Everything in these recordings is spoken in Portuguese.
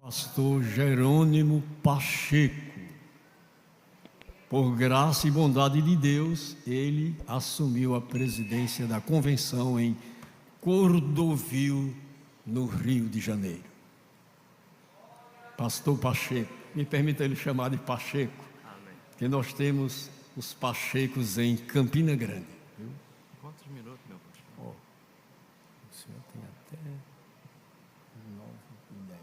Pastor Jerônimo Pacheco. Por graça e bondade de Deus, ele assumiu a presidência da convenção em Cordovil, no Rio de Janeiro. Pastor Pacheco, me permita ele chamar de Pacheco, porque nós temos os Pachecos em Campina Grande. Viu? Quantos minutos, meu pastor? O senhor tem até 9:10.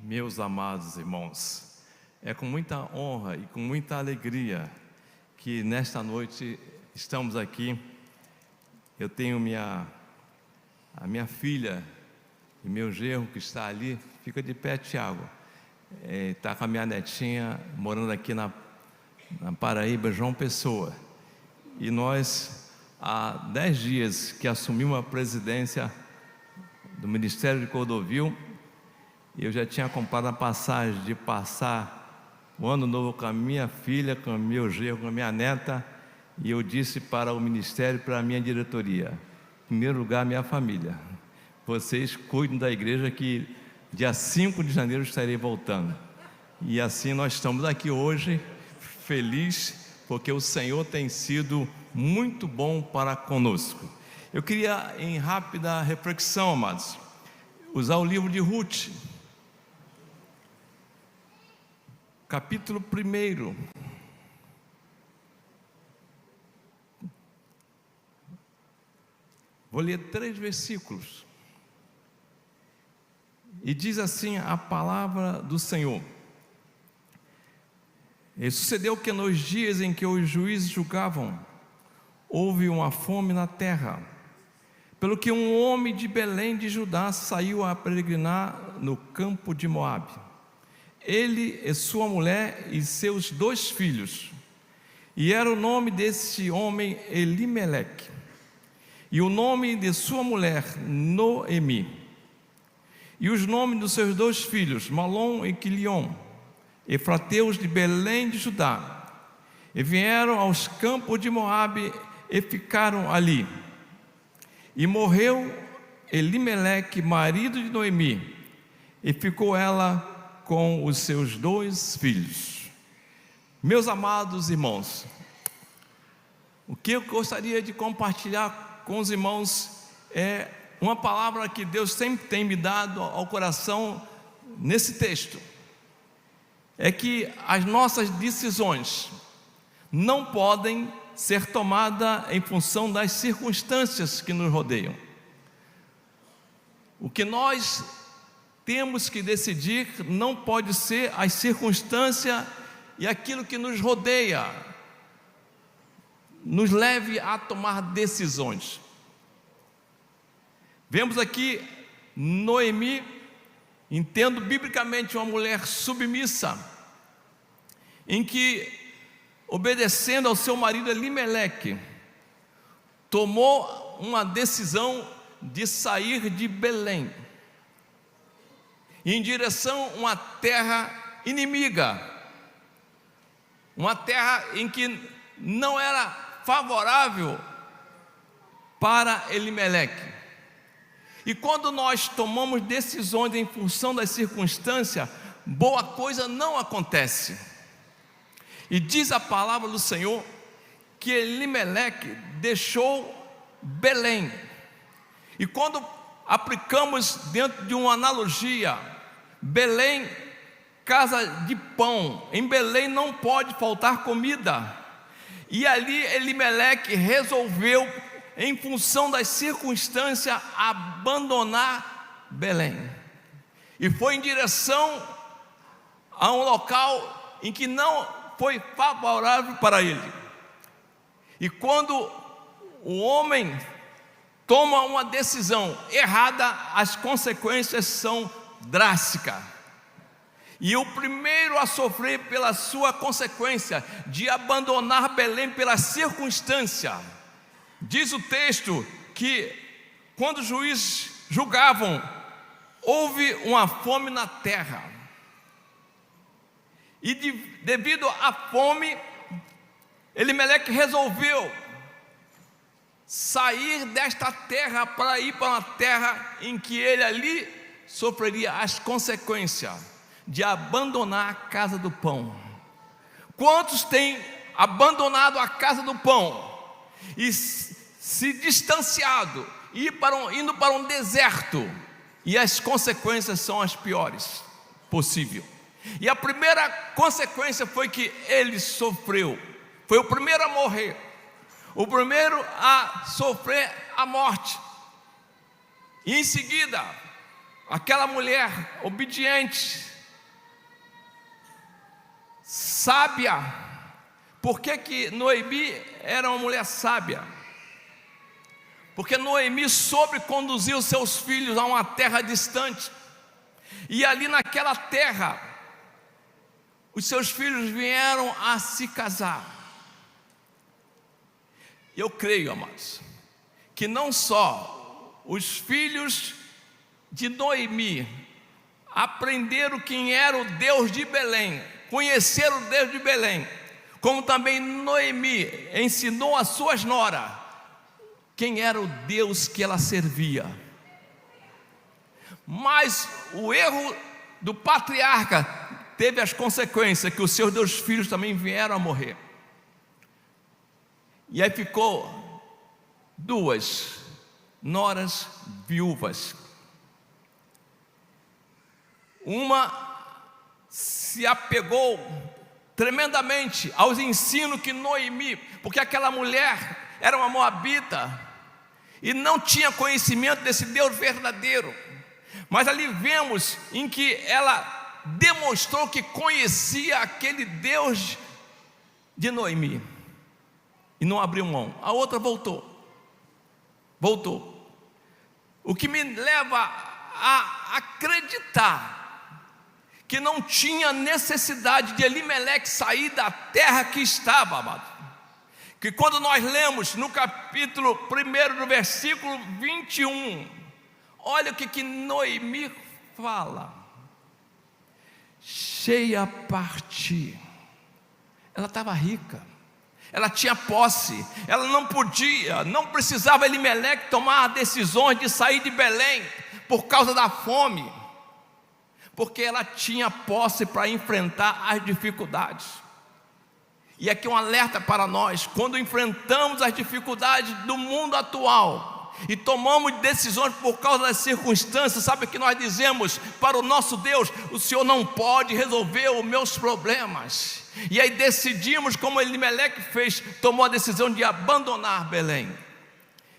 Meus amados irmãos, é com muita honra e com muita alegria que nesta noite estamos aqui. Eu tenho a minha filha e meu genro que está ali. Fica de pé, Tiago. Está com a minha netinha morando aqui na Paraíba, João Pessoa. E nós, há 10 dias que assumimos a presidência do Ministério de Cordovil, eu já tinha comprado a passagem de passar o ano novo com a minha filha, com o meu genro, com a minha neta. E eu disse para o Ministério, para a minha diretoria: em primeiro lugar, minha família. Vocês cuidem da igreja, que dia 5 de janeiro estarei voltando. E assim nós estamos aqui hoje, felizes, porque o Senhor tem sido muito bom para conosco. Eu queria, em rápida reflexão, amados, usar o livro de Ruth, capítulo 1. Vou ler 3 versículos. E diz assim a palavra do Senhor: E sucedeu que nos dias em que os juízes julgavam, houve uma fome na terra, pelo que um homem de Belém de Judá saiu a peregrinar no campo de Moabe. Ele e sua mulher e seus 2 filhos. E era o nome desse homem Elimeleque, e o nome de sua mulher Noemi. E os nomes dos seus 2 filhos, Malom e Quilion, efrateus de Belém de Judá. E vieram aos campos de Moabe e ficaram ali. E morreu Elimeleque, marido de Noemi, e ficou ela com os seus 2 filhos. Meus amados irmãos, o que eu gostaria de compartilhar com os irmãos é uma palavra que Deus sempre tem me dado ao coração nesse texto. É que as nossas decisões não podem ser tomadas em função das circunstâncias que nos rodeiam. O que nós temos que decidir não pode ser as circunstâncias e aquilo que nos rodeia nos leve a tomar decisões. Vemos aqui Noemi, entendo biblicamente uma mulher submissa, em que, obedecendo ao seu marido Elimeleque, tomou uma decisão de sair de Belém em direção a uma terra inimiga, uma terra em que não era favorável para Elimeleque. E quando nós tomamos decisões em função das circunstâncias, boa coisa não acontece. E diz a palavra do Senhor que Elimeleque deixou Belém. E quando aplicamos dentro de uma analogia, Belém, casa de pão, em Belém não pode faltar comida. E ali Elimeleque resolveu, em função das circunstâncias, abandonar Belém. E foi em direção a um local em que não foi favorável para ele. E quando o homem toma uma decisão errada, as consequências são drásticas. E o primeiro a sofrer pela sua consequência de abandonar Belém pela circunstância, diz o texto que quando os juízes julgavam, houve uma fome na terra. E devido à fome, Elimeleque resolveu sair desta terra para ir para uma terra em que ele ali sofreria as consequências de abandonar a casa do pão. Quantos têm abandonado a casa do pão e se distanciado, indo para um deserto, e as consequências são as piores possível. E a primeira consequência foi que ele sofreu, foi o primeiro a morrer, o primeiro a sofrer a morte. E em seguida, aquela mulher obediente, sábia. Por que Noemi era uma mulher sábia? Porque Noemi soube conduzir os seus filhos a uma terra distante, e ali naquela terra, os seus filhos vieram a se casar. Eu creio, amados, que não só os filhos de Noemi aprenderam quem era o Deus de Belém, conheceram o Deus de Belém, como também Noemi ensinou às suas noras quem era o Deus que ela servia. Mas o erro do patriarca teve as consequências, que os seus 2 filhos também vieram a morrer. E aí ficou 2 noras viúvas. Uma se apegou tremendamente aos ensinos que Noemi, porque aquela mulher era uma moabita e não tinha conhecimento desse Deus verdadeiro. Mas ali vemos em que ela demonstrou que conhecia aquele Deus de Noemi e não abriu mão. A outra voltou. O que me leva a acreditar que não tinha necessidade de Elimeleque sair da terra que estava, amado. Que quando nós lemos no capítulo 1, no versículo 21, olha o que Noemi fala: cheia a partir. Ela estava rica, ela tinha posse, ela não precisava Elimeleque tomar decisões de sair de Belém por causa da fome, porque ela tinha posse para enfrentar as dificuldades. E aqui um alerta para nós: quando enfrentamos as dificuldades do mundo atual e tomamos decisões por causa das circunstâncias, sabe o que nós dizemos para o nosso Deus? O Senhor não pode resolver os meus problemas. E aí decidimos, como Elimeleque fez, tomou a decisão de abandonar Belém,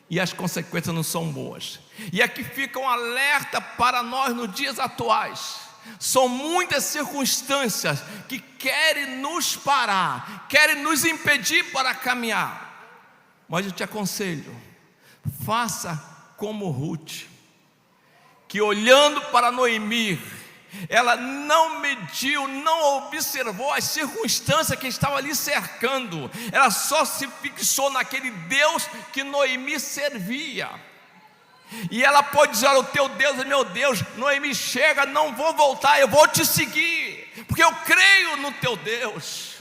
e as consequências não são boas. E aqui fica um alerta para nós nos dias atuais. São muitas circunstâncias que querem nos parar, querem nos impedir para caminhar. Mas eu te aconselho, faça como Ruth, que olhando para Noemi, ela não mediu, não observou as circunstâncias que estavam ali cercando. Ela só se fixou naquele Deus que Noemi servia. E ela pode dizer: o teu Deus é meu Deus. Noemi, chega, não vou voltar, eu vou te seguir, porque eu creio no teu Deus.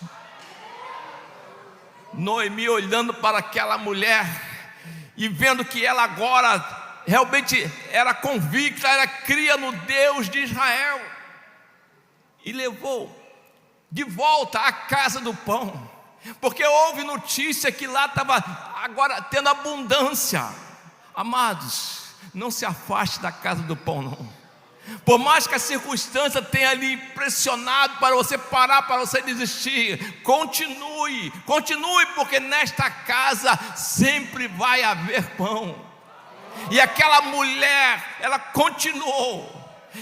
Noemi olhando para aquela mulher e vendo que ela agora realmente era convicta, era cria no Deus de Israel, e levou de volta à casa do pão, porque houve notícia que lá estava agora tendo abundância. Amados, não se afaste da casa do pão, não. Por mais que a circunstância tenha lhe impressionado para você parar, para você desistir, continue, porque nesta casa sempre vai haver pão. E aquela mulher, ela continuou.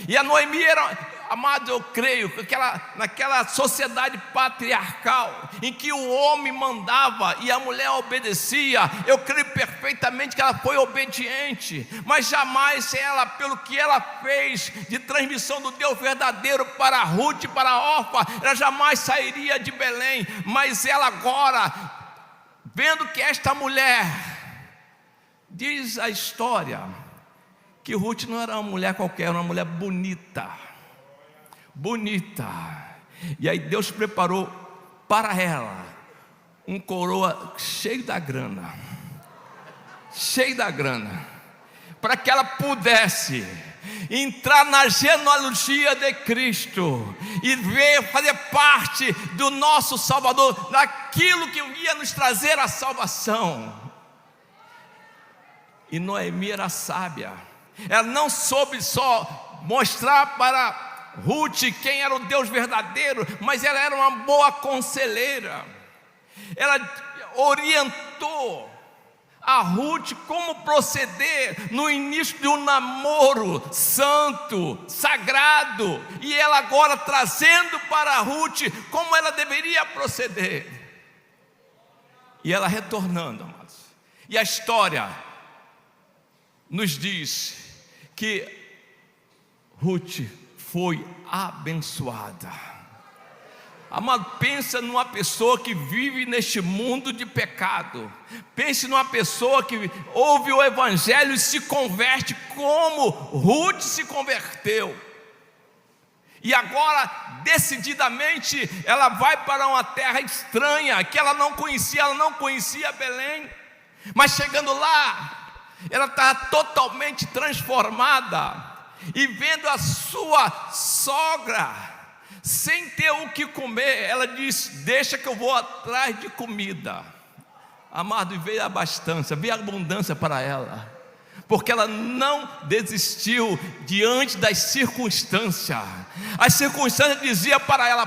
E a Noemi era, amado, eu creio que naquela sociedade patriarcal, em que o homem mandava e a mulher obedecia, eu creio perfeitamente que ela foi obediente. Mas jamais ela, pelo que ela fez de transmissão do Deus verdadeiro para Ruth e para Orfa, ela jamais sairia de Belém. Mas ela agora, vendo que esta mulher, diz a história que Ruth não era uma mulher qualquer, era uma mulher bonita. E aí Deus preparou para ela um coroa cheio da grana, para que ela pudesse entrar na genealogia de Cristo e fazer parte do nosso Salvador, daquilo que ia nos trazer a salvação. E Noemi era sábia, ela não soube só mostrar para Ruth quem era o Deus verdadeiro, mas ela era uma boa conselheira. Ela orientou a Ruth como proceder no início de um namoro santo, sagrado, e ela agora trazendo para a Ruth como ela deveria proceder, e ela retornando, amados. E a história nos diz que Ruth foi abençoada. Amado, pensa numa pessoa que vive neste mundo de pecado. Pense numa pessoa que ouve o evangelho e se converte como Ruth se converteu. E agora, decididamente, ela vai para uma terra estranha, que ela não conhecia Belém. Mas chegando lá, ela está totalmente transformada. E vendo a sua sogra sem ter o que comer, ela diz: deixa que eu vou atrás de comida. Amado, e veio a abastança, veio a abundância para ela, porque ela não desistiu diante das circunstâncias. As circunstâncias diziam para ela: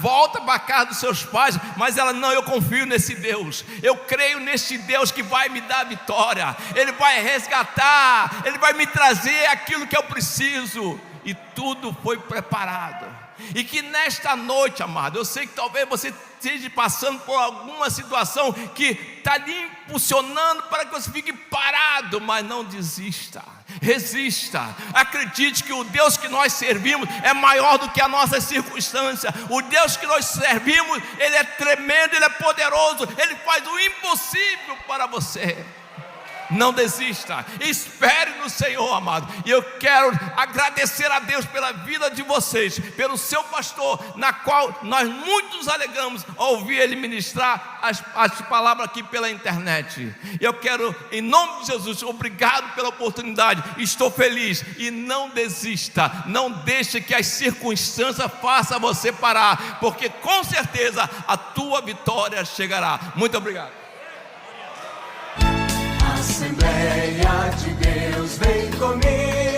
volta para a casa dos seus pais. Mas ela: não, eu confio nesse Deus, eu creio nesse Deus que vai me dar vitória, Ele vai resgatar, Ele vai me trazer aquilo que eu preciso. E tudo foi preparado. E que nesta noite, amado, eu sei que talvez você esteja passando por alguma situação que está lhe impulsionando para que você fique parado, mas não desista, resista, acredite que o Deus que nós servimos é maior do que a nossa circunstância. O Deus que nós servimos, Ele é tremendo, Ele é poderoso, Ele faz o impossível para você. Não desista, espere no Senhor, amado. E eu quero agradecer a Deus pela vida de vocês, pelo seu pastor, na qual nós muito nos alegramos ao ouvir ele ministrar as palavras aqui pela internet. Eu quero, em nome de Jesus, obrigado pela oportunidade, estou feliz. E não desista, não deixe que as circunstâncias façam você parar, porque com certeza a tua vitória chegará. Muito obrigado. Assembleia de Deus, vem comigo.